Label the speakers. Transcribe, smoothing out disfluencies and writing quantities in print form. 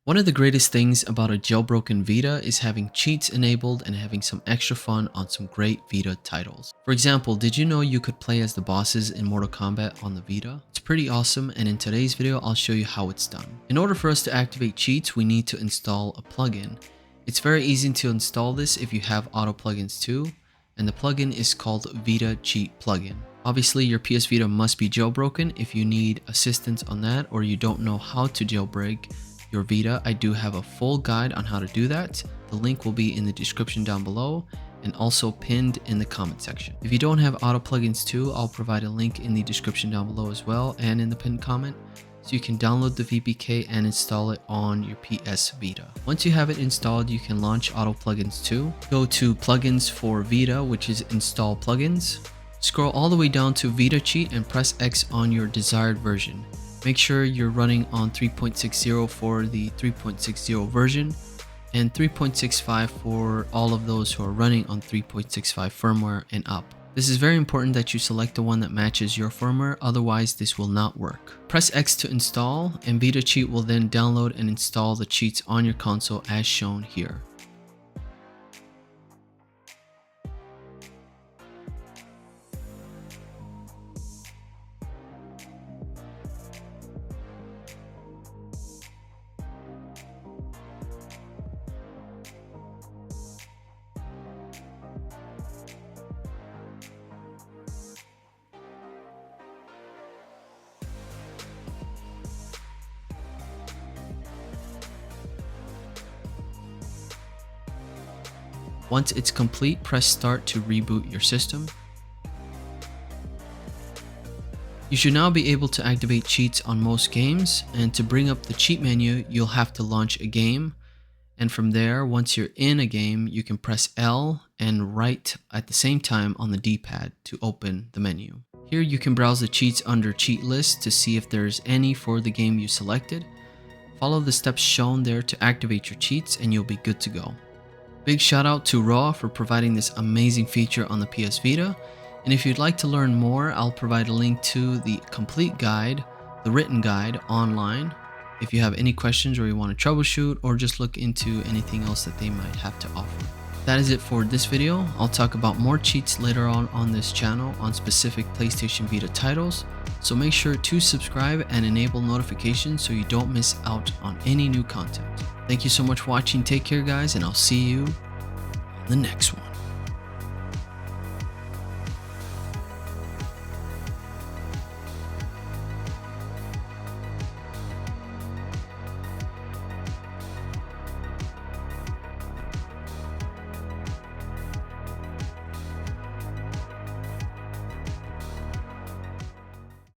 Speaker 1: One of the greatest things about a jailbroken Vita is having cheats enabled and having some extra fun on some great Vita titles. For example, did you know you could play as the bosses in Mortal Kombat on the Vita? It's pretty awesome, and in today's video I'll show you how it's done. In order for us to activate cheats, we need to install a plugin. It's very easy to install this if you have auto plugins too, and the plugin is called Vita Cheat Plugin. Obviously, your PS Vita must be jailbroken. If you need assistance on that or you don't know how to jailbreak your Vita, I do have a full guide on how to do that. The link will be in the description down below and also pinned in the comment section. If you don't have auto plugins too, I'll provide a link in the description down below as well and in the pinned comment, so you can download the VPK and install it on your PS Vita. Once you have it installed, you can launch auto plugins too. Go to plugins for Vita, which is install plugins. Scroll all the way down to Vita Cheat and press X on your desired version. Make sure you're running on 3.60 for the 3.60 version and 3.65 for all of those who are running on 3.65 firmware and up. This is very important that you select the one that matches your firmware, otherwise this will not work. Press X to install, and Vita Cheat will then download and install the cheats on your console as shown here. Once it's complete, press start to reboot your system. You should now be able to activate cheats on most games, and to bring up the cheat menu, you'll have to launch a game. And from there, once you're in a game, you can press L and right at the same time on the D-pad to open the menu. Here you can browse the cheats under cheat list to see if there's any for the game you selected. Follow the steps shown there to activate your cheats and you'll be good to go. Big shout out to Raw for providing this amazing feature on the PS Vita, and if you'd like to learn more, I'll provide a link to the complete guide, the written guide online, if you have any questions or you want to troubleshoot or just look into anything else that they might have to offer. That is it for this video. I'll talk about more cheats later on this channel on specific PlayStation Vita titles, so make sure to subscribe and enable notifications so you don't miss out on any new content. Thank you so much for watching. Take care guys, and I'll see you on the next one.